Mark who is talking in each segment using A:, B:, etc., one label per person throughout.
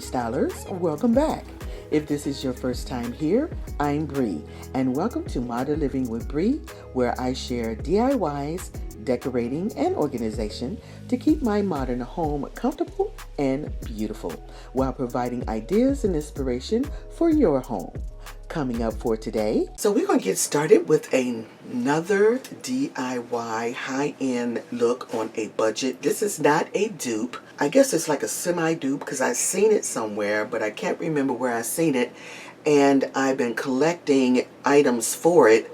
A: stylers, welcome back. If this is your first time here, I'm Bree, and welcome to Modern Living with Bree, where I share DIYs, decorating, and organization to keep my modern home comfortable and beautiful, while providing ideas and inspiration for your home. Coming up for today. So we're going to get started with another DIY high-end look on a budget. This is not a dupe. I guess it's like a semi-dupe because I've seen it somewhere, but I can't remember where I've seen it. And I've been collecting items for it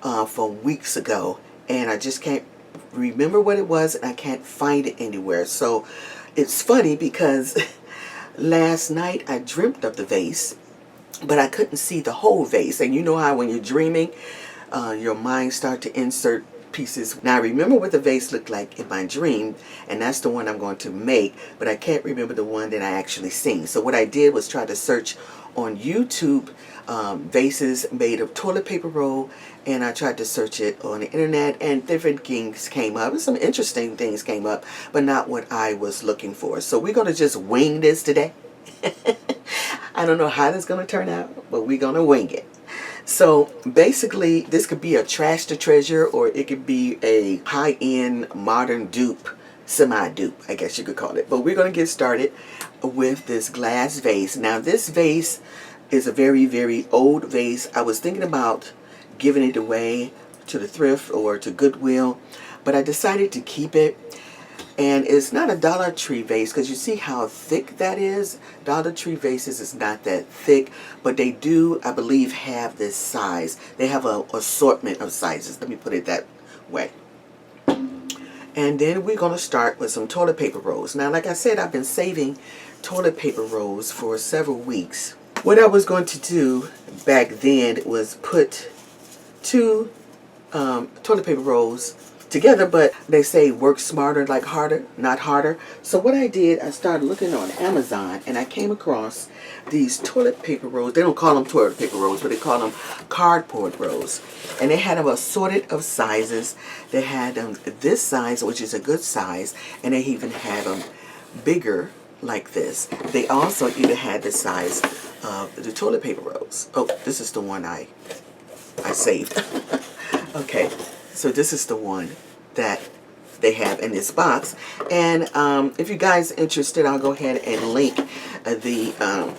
A: from weeks ago. And I just can't remember what it was, and I can't find it anywhere. So it's funny because last night I dreamt of the vase, but I couldn't see the whole vase. And you know how when you're dreaming, your mind starts to insert pieces. Now I remember what the vase looked like in my dream, and that's the one I'm going to make, but I can't remember the one that I actually seen. So what I did was try to search on YouTube vases made of toilet paper roll, and I tried to search it on the internet, and different things came up. Some interesting things came up, but not what I was looking for. So we're going to just wing this today. I don't know how this is going to turn out, but we're going to wing it. So basically, this could be a trash to treasure, or it could be a high-end modern dupe, semi-dupe, I guess you could call it. But we're going to get started with this glass vase. Now, this vase is a very, very old vase. I was thinking about giving it away to the thrift or to Goodwill, but I decided to keep it. And it's not a Dollartree vase, because you see how thick that is. Dollartree vases is not that thick, but they do, I believe, have this size. They have an assortment of sizes. Let me put it that way. And then we're going to start with some toilet paper rolls. Now, like I said, I've been saving toilet paper rolls for several weeks. What I was going to do back then was put two toilet paper rolls together, but they say work smarter like harder, not harder. So what I did, I started looking on Amazon, and I came across these toilet paper rolls. They don't call them toilet paper rolls, but they call them cardboard rolls. And they had them assorted of sizes. They had them this size, which is a good size, and they even had them bigger like this. They also even had the size of the toilet paper rolls. Oh, this is the one I saved. Okay. So this is the one that they have in this box. And if you guys are interested, I'll go ahead and link the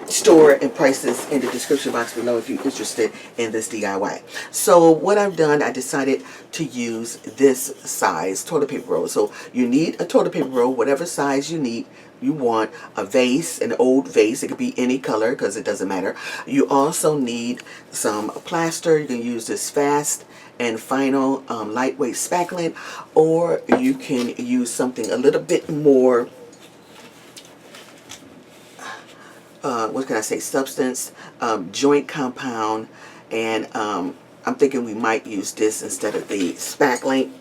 A: store and prices in the description box below if you're interested in this DIY. So what I've done, I decided to use this size toilet paper roll. So you need a toilet paper roll, whatever size you need. You want a vase, an old vase. It could be any color because it doesn't matter. You also need some plaster. You can use this Fast and Final lightweight spackling, or you can use something a little bit more, what can I say, substance, joint compound, and I'm thinking we might use this instead of the spackling.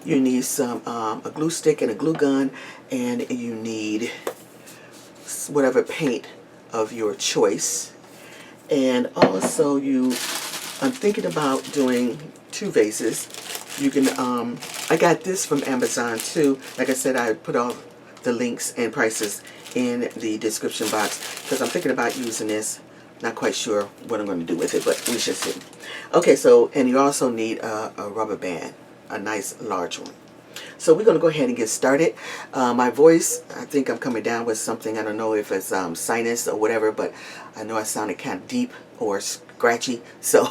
A: You need some a glue stick and a glue gun, and you need whatever paint of your choice. And also I'm thinking about doing two vases. You can I got this from Amazon too. Like I said, I put all the links and prices in the description box because I'm thinking about using this. Not quite sure what I'm going to do with it, but we should see. Okay, so, and you also need a rubber band, a nice large one. So we're going to go ahead and get started. My voice, I think I'm coming down with something. I don't know if it's sinus or whatever, but I know I sounded kind of deep or scratchy. So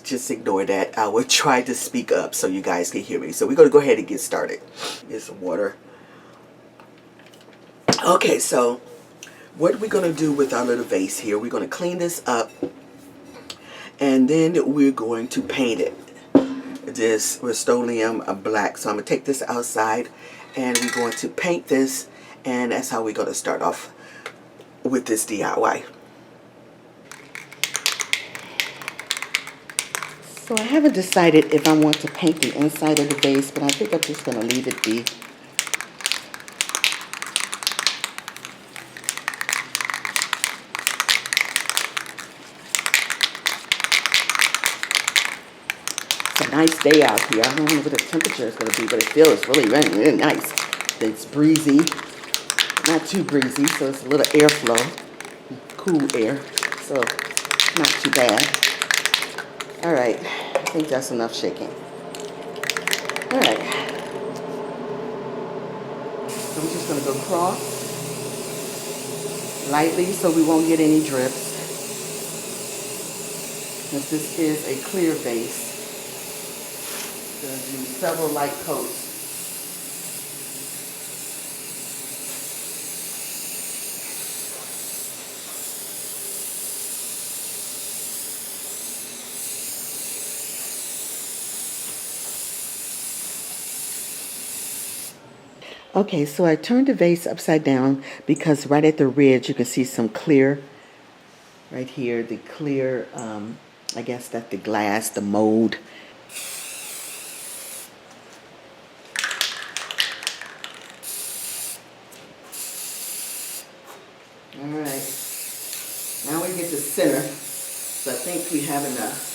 A: just ignore that. I will try to speak up so you guys can hear me. So we're going to go ahead and get started. Get some water. Okay, so what we're going to do with our little vase here, we're going to clean this up, and then we're going to paint it this Rust-Oleum black. So I'm going to take this outside, and we're going to paint this, and that's how we're going to start off with this DIY. So I haven't decided if I want to paint the inside of the vase, but I think I'm just going to leave it be. It's a nice day out here. I don't know what the temperature is going to be, but it feels really, really nice. It's breezy. Not too breezy, so it's a little airflow, cool air, so not too bad. All right, I think that's enough shaking. All right, so I'm just gonna go across lightly so we won't get any drips. Since this is a clear vase, I'm gonna do several light coats. Okay, so I turned the vase upside down because right at the ridge you can see some clear, right here, the clear, I guess that's the glass, the mold. All right, now we get to center, so I think we have enough.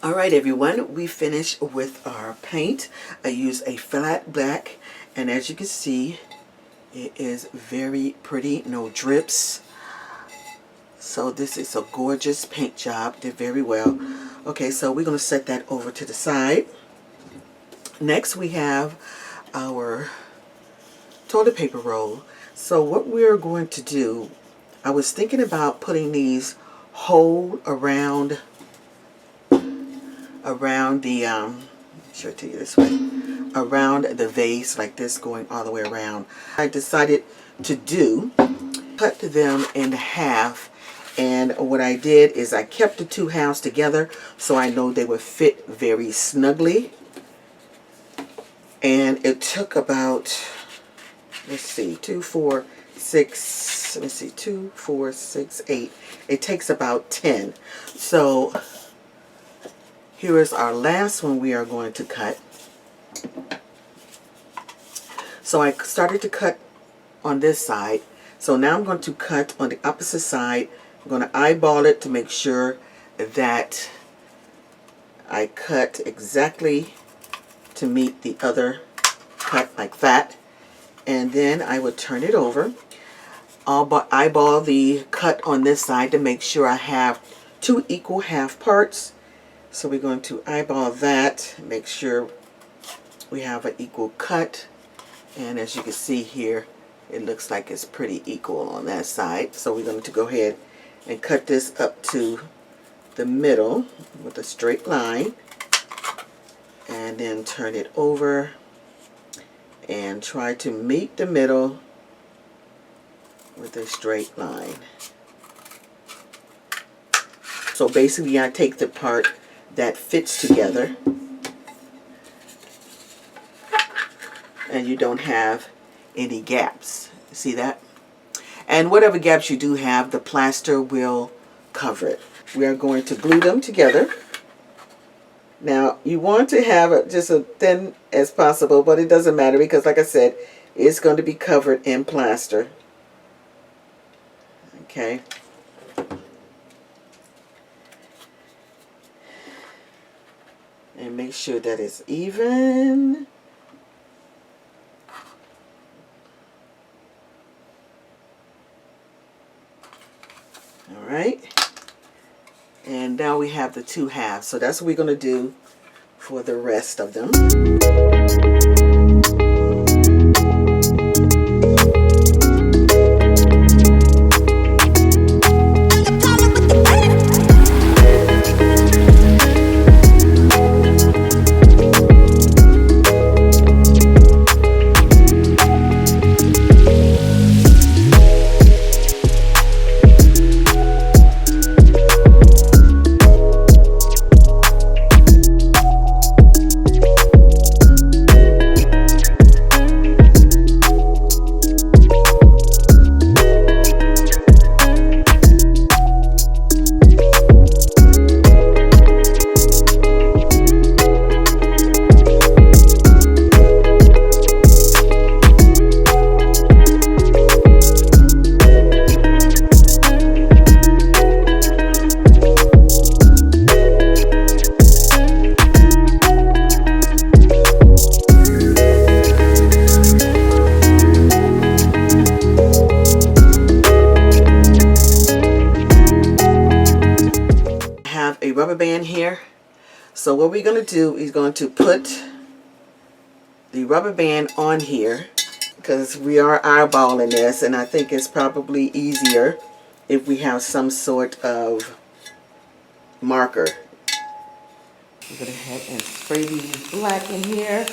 A: All right, everyone, we finished with our paint. I used a flat black, and as you can see, it is very pretty, no drips. So this is a gorgeous paint job, did very well. Okay, so we're gonna set that over to the side. Next, we have our toilet paper roll. So what we're going to do, I was thinking about putting these whole around the, should I tell you this way, around the vase, like this, going all the way around. I decided to cut them in half, and what I did is I kept the two halves together so I know they would fit very snugly. And it took about, let's see, 2, 4, 6, let me see, 2, 4, 6, 8. It takes about 10. So here is our last one we are going to cut. So I started to cut on this side. So now I'm going to cut on the opposite side. I'm going to eyeball it to make sure that I cut exactly to meet the other cut, like that. And then I would turn it over. I'll eyeball the cut on this side to make sure I have 2 equal half parts. So we're going to eyeball that, make sure we have an equal cut. And as you can see here, it looks like it's pretty equal on that side. So we're going to go ahead and cut this up to the middle with a straight line. And then turn it over and try to meet the middle with a straight line. So basically I take the part that fits together and you don't have any gaps. See that? And whatever gaps you do have, the plaster will cover it. We are going to glue them together. Now you want to have it just as thin as possible, but it doesn't matter because, like I said, it's going to be covered in plaster. Okay. And make sure that it's even. All right. And now we have the 2 halves. So that's what we're going to do for the rest of them. rubber band here. So what we're going to do is going to put the rubber band on here, because we are eyeballing this, and I think it's probably easier if we have some sort of marker. I'm going to go ahead and spray these black in here.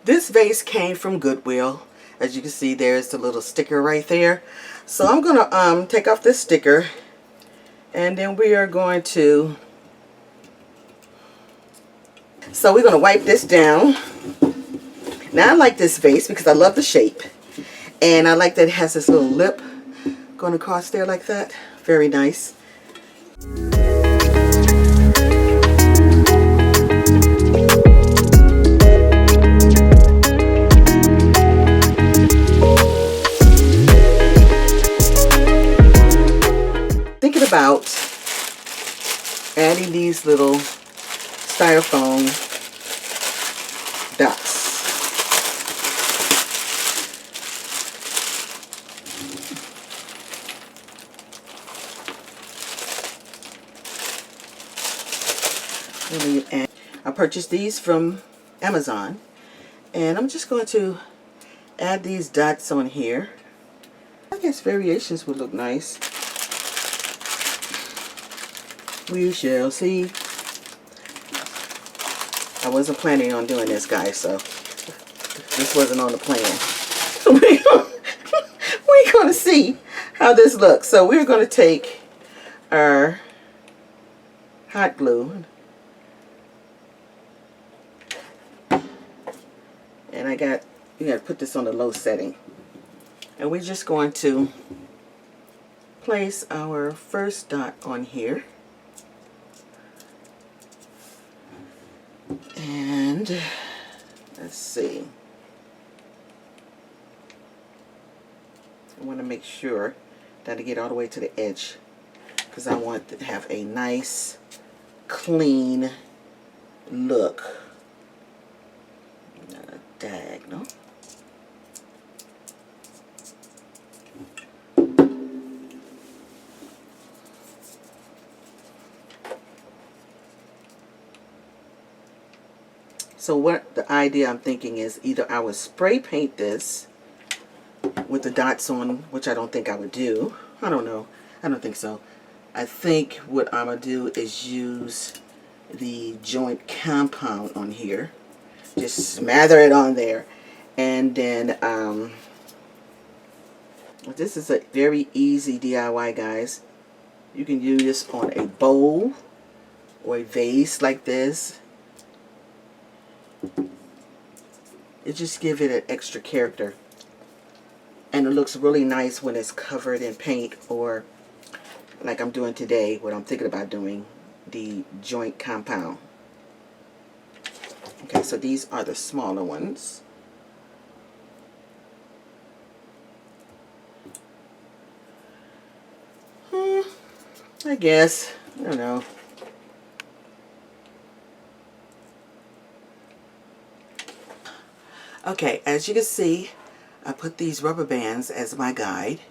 A: This vase came from Goodwill. As you can see, there's the little sticker right there. So I'm going to take off this sticker, and then we are going to, so we're going to wipe this down. Now I like this vase because I love the shape, and I like that it has this little lip going across there like that. Very nice. Thinking about adding these little styrofoam dots. And I purchased these from Amazon, and I'm just going to add these dots on here. I guess variations would look nice. We shall see. I wasn't planning on doing this, guys, so this wasn't on the plan. We're going to see how this looks. So we're going to take our hot glue, and you got to put this on the low setting, and we're just going to place our first dot on here. And let's see, I want to make sure that I get all the way to the edge, because I want to have a nice clean look. Not a diagonal. So what the idea I'm thinking is, either I would spray paint this with the dots on, which I don't think I would do. I don't know. I don't think so. I think what I'm going to do is use the joint compound on here. Just smother it on there. And then, this is a very easy DIY, guys. You can use this on a bowl or a vase like this. It just gives it an extra character, and it looks really nice when it's covered in paint, or like I'm doing today, what I'm thinking about doing, the joint compound. Okay, so these are the smaller ones. I guess, I don't know. Okay, as you can see, I put these rubber bands as my guide,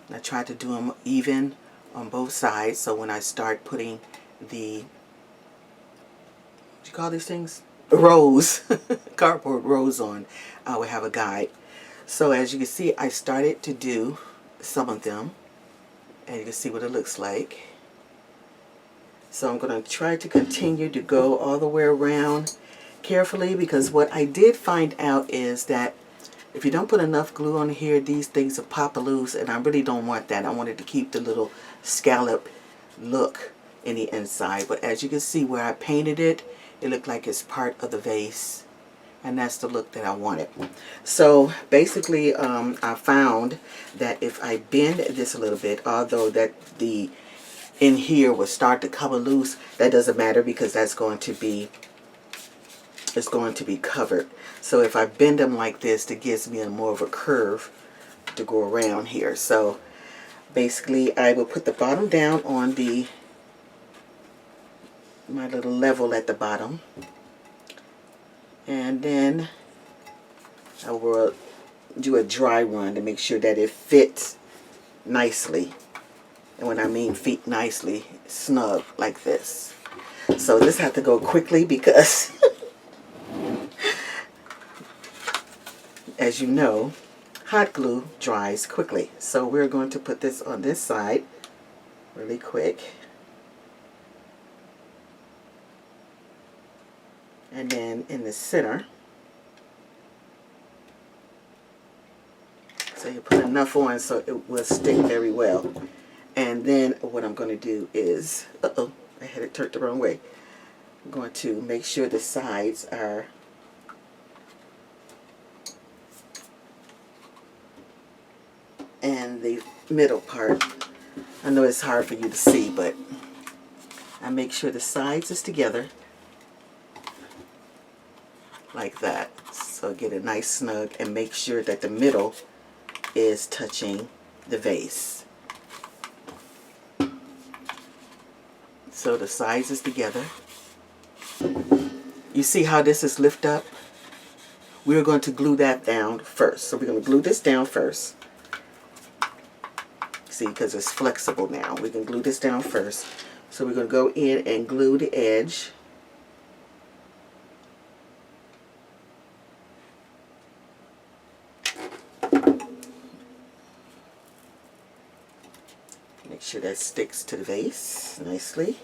A: and I tried to do them even on both sides, so when I start putting the, what do you call these things? Rows, cardboard rows on, I will have a guide. So as you can see, I started to do some of them, and you can see what it looks like. So I'm going to try to continue to go all the way around carefully, because what I did find out is that if you don't put enough glue on here, these things will pop loose, and I really don't want that. I wanted to keep the little scallop look in the inside. But as you can see where I painted it, it looked like it's part of the vase, and that's the look that I wanted. So basically, I found that if I bend this a little bit, although that the in here will start to come loose, that doesn't matter, because that's going to be, it's going to be covered. So if I bend them like this, it gives me a more of a curve to go around here. So Basically, I will put the bottom down on my little level at the bottom, and then I will do a dry run to make sure that it fits nicely. And when I mean fit nicely, snug like this. So this has to go quickly because as you know, hot glue dries quickly. So we're going to put this on this side really quick. And then in the center. So you put enough on so it will stick very well. And then what I'm going to do is, I had it turned the wrong way. I'm going to make sure the sides are and the middle part. I know it's hard for you to see, but I make sure the sides is together like that. So get a nice snug and make sure that the middle is touching the vase. So the sides is together. You see how this is lift up? We're going to glue that down first. So we're going to glue this down first. See, because it's flexible now. We can glue this down first. So we're going to go in and glue the edge. Make sure that sticks to the vase nicely.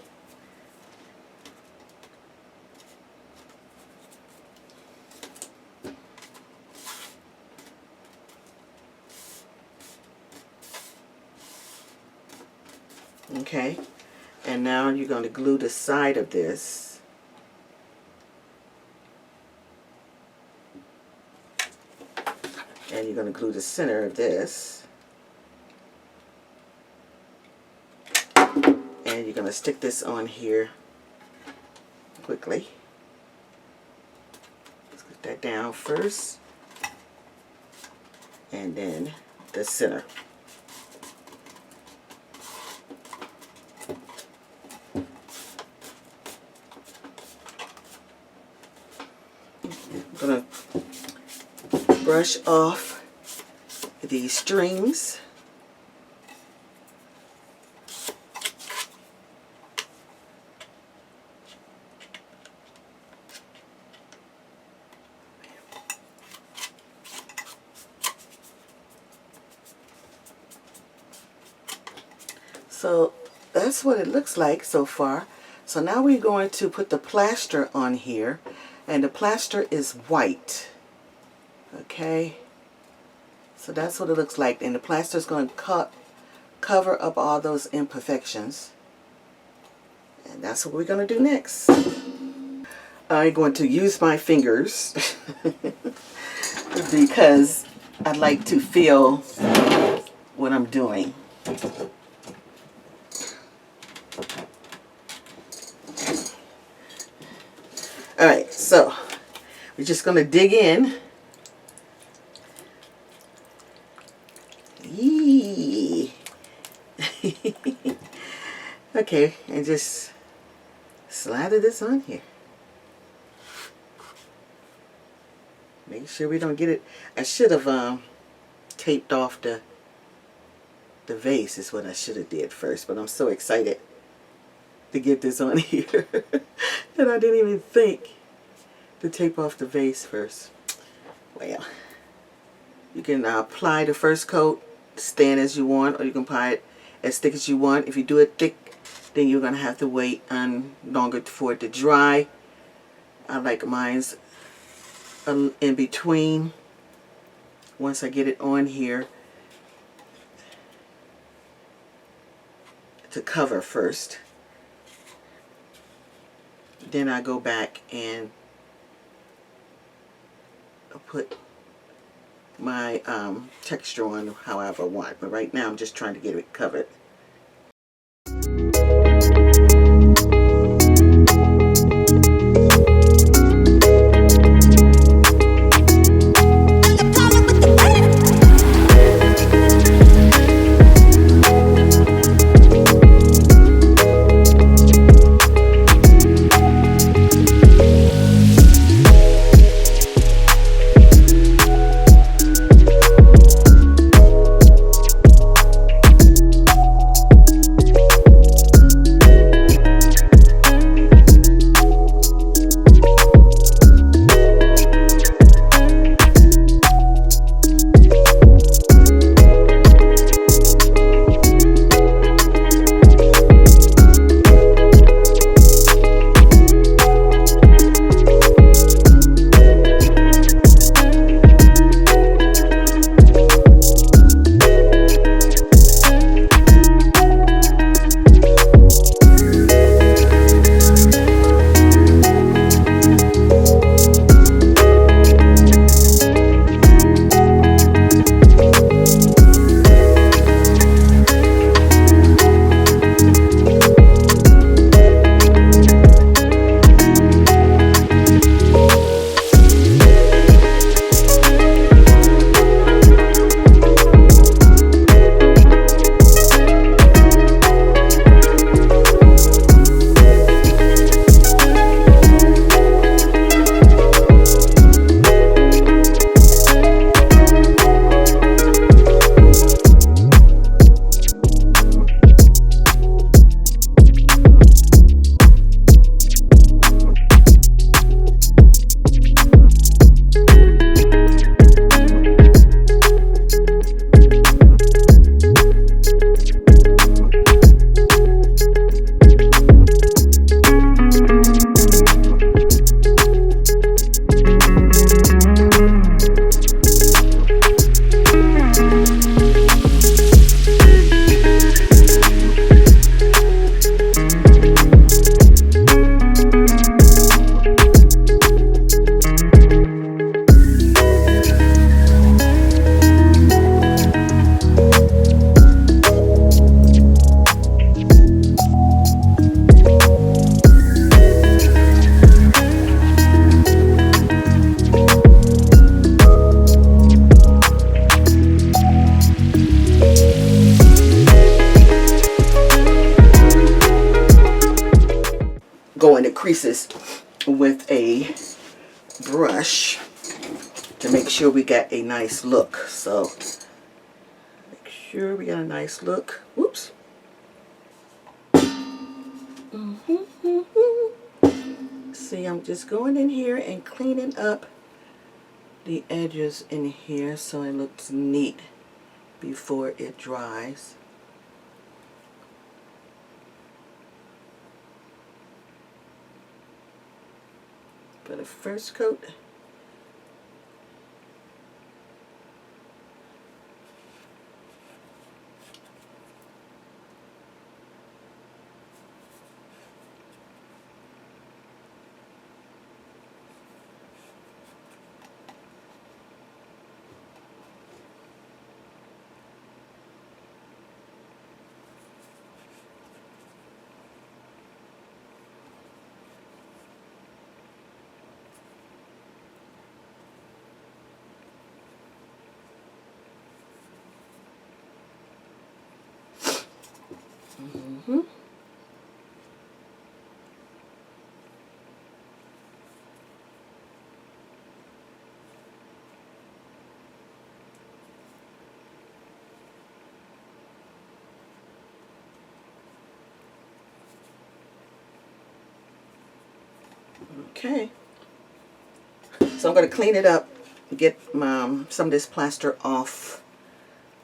A: Okay, and now you're going to glue the side of this. And you're going to glue the center of this. And you're going to stick this on here quickly. Let's put that down first. And then the center. I'm going to brush off these strings. So that's what it looks like so far. So now we're going to put the plaster on here, and the plaster is white. Okay, so that's what it looks like, and the plaster is going to cover up all those imperfections, and that's what we're going to do next. I'm going to use my fingers because I like to feel what I'm doing. Alright, so we're just going to dig in. Yee. Okay, and just slather this on here. Make sure we don't get it. I should have taped off the vase is what I should have did first, but I'm so excited to get this on here that I didn't even think to tape off the vase first. Well, you can apply the first coat, stand as you want, or you can apply it as thick as you want. If you do it thick, then you're going to have to wait longer for it to dry. I like mine's in between. Once I get it on here, to cover first. Then I go back and put my texture on however I want. But right now I'm just trying to get it covered. creases with a brush to make sure we got a nice look. So make sure we got a nice look. Whoops. See, I'm just going in here and cleaning up the edges in here so it looks neat before it dries. For the first coat, okay. So I'm going to clean it up, get some of this plaster off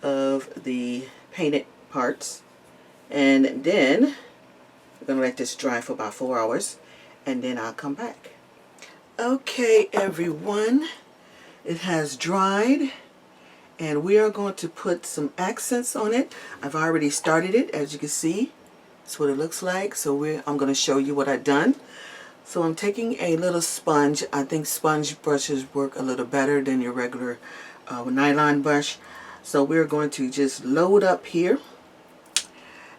A: of the painted parts, and then we're going to let this dry for about 4 hours, and then I'll come back. Okay, everyone, it has dried, and we are going to put some accents on it. I've already started it, as you can see. That's what it looks like. So I'm going to show you what I've done. So I'm taking a little sponge. I think sponge brushes work a little better than your regular nylon brush. So we're going to just load up here,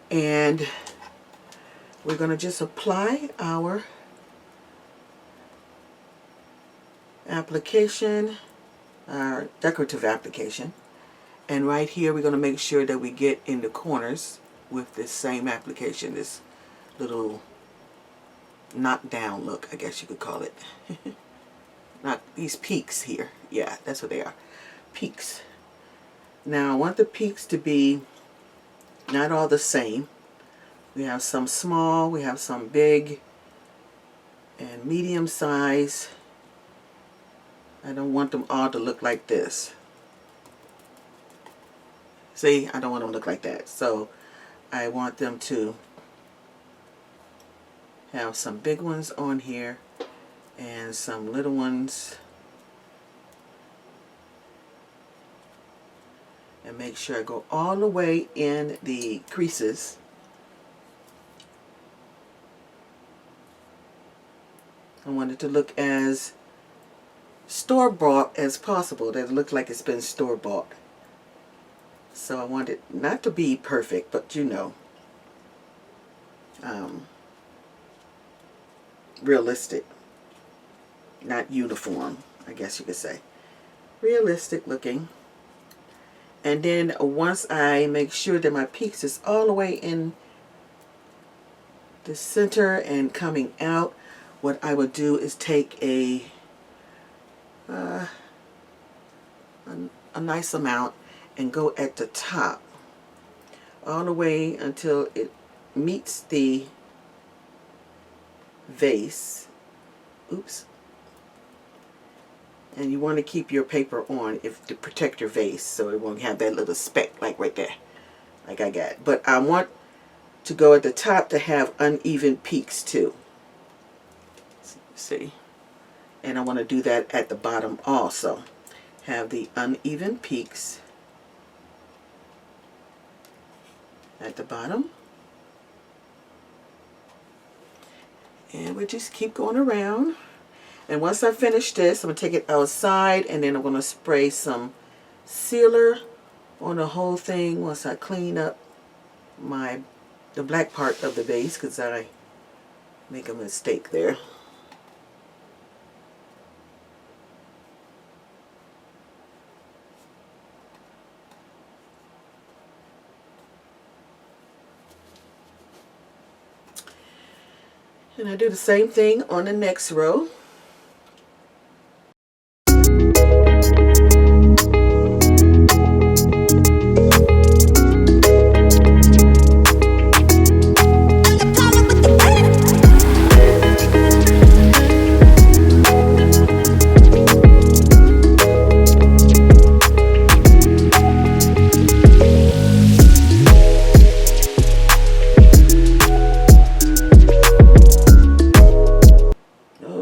A: and we're going to just apply our application, our decorative application. And right here we're going to make sure that we get in the corners with this same application, this little knockdown look, I guess you could call it. Not these peaks here. Yeah, that's what they are. Peaks. Now I want the peaks to be not all the same. We have some small, we have some big and medium size. I don't want them all to look like this. See, I don't want them to look like that. So I want them to have some big ones on here and some little ones, and make sure I go all the way in the creases. I want it to look as store-bought as possible, that it looks like it's been store-bought. So I want it not to be perfect, but you know, realistic, not uniform, I guess you could say. Realistic looking. And then once I make sure that my peaks is all the way in the center and coming out, what I would do is take a nice amount and go at the top all the way until it meets the vase. Oops. And you want to keep your paper on to protect your vase so it won't have that little speck like right there, like I got. But I want to go at the top to have uneven peaks too. See? And I want to do that at the bottom also. Have the uneven peaks at the bottom. And we just keep going around. And once I finish this, I'm going to take it outside, and then I'm going to spray some sealer on the whole thing once I clean up the black part of the base, because I make a mistake there. And I do the same thing on the next row.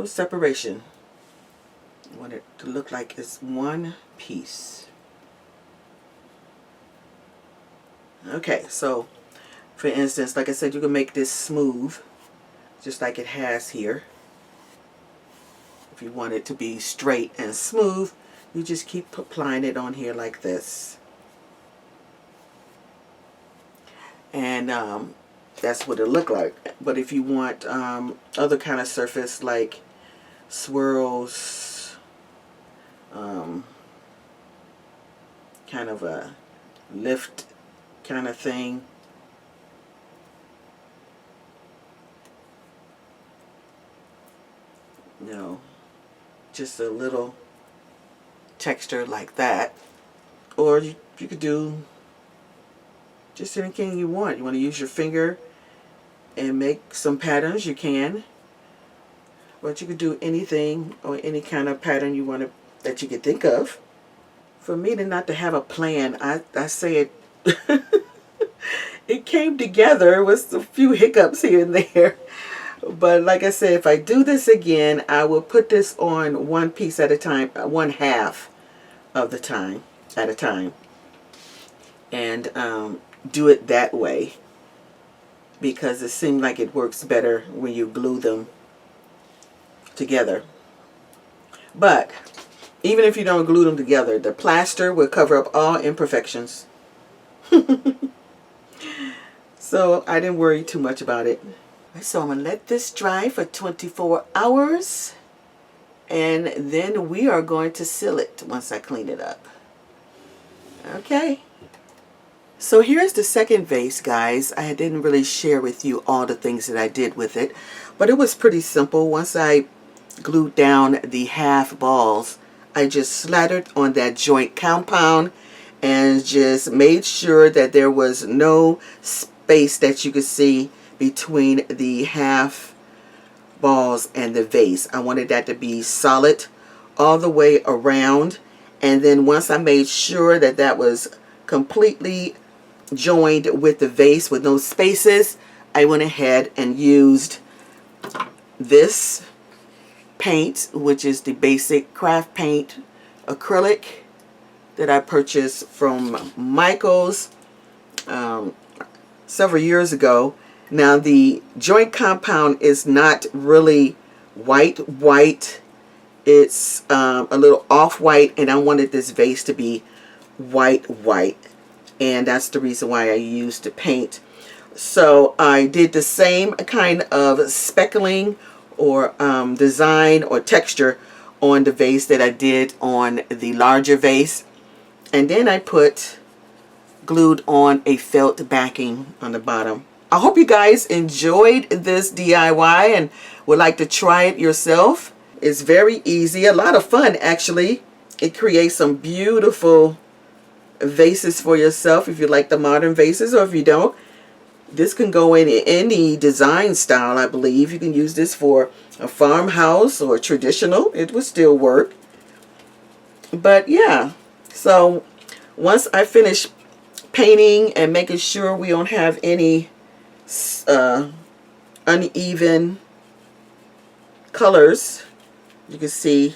A: Separation. I want it to look like it's one piece. Okay, so for instance, like I said, you can make this smooth just like it has here. If you want it to be straight and smooth, you just keep applying it on here like this. And that's what it'll look like. But if you want other kind of surface like swirls, kind of a lift kind of thing, no, just a little texture like that. Or you could do just anything you want. You want to use your finger and make some patterns, you can. But you could do anything or any kind of pattern you want to, that you could think of. For me to not to have a plan, I say it it came together with a few hiccups here and there. But like I said, if I do this again, I will put this on one piece at a time, one half of the time at a time, and do it that way, because it seems like it works better when you glue them together. But even if you don't glue them together, the plaster will cover up all imperfections. So I didn't worry too much about it. So I'm going to let this dry for 24 hours. And then we are going to seal it once I clean it up. Okay. So here's the second vase, guys. I didn't really share with you all the things that I did with it, but it was pretty simple. Once I glued down the half balls, I just slathered on that joint compound and just made sure that there was no space that you could see between the half balls and the vase. I wanted that to be solid all the way around. And then once I made sure that that was completely joined with the vase with no spaces, I went ahead and used this paint, which is the basic craft paint acrylic that I purchased from Michael's several years ago. Now the joint compound is not really white. It's a little off-white, and I wanted this vase to be white, and that's the reason why I used the paint. So I did the same kind of speckling or design or texture on the vase that I did on the larger vase, and then I glued on a felt backing on the bottom. I hope you guys enjoyed this DIY and would like to try it yourself. It's very easy, a lot of fun actually. It creates some beautiful vases for yourself if you like the modern vases, or if you don't, this can go in any design style. I believe you can use this for a farmhouse or traditional. It would still work. But yeah, so once I finish painting and making sure we don't have any uneven colors, you can see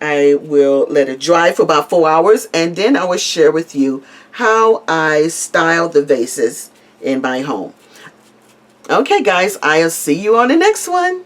A: I will let it dry for about 4 hours, and then I will share with you how I style the vases in my home. Okay guys, I'll see you on the next one.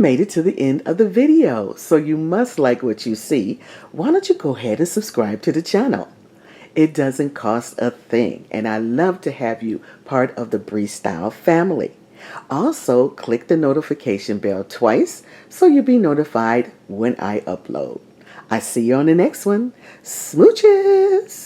A: made it to the end of the video, so you must like what you see. Why don't you go ahead and subscribe to the channel? It doesn't cost a thing, and I love to have you part of the Bree Style family. Also, click the notification bell twice so you'll be notified when I upload. I see you on the next one. Smooches!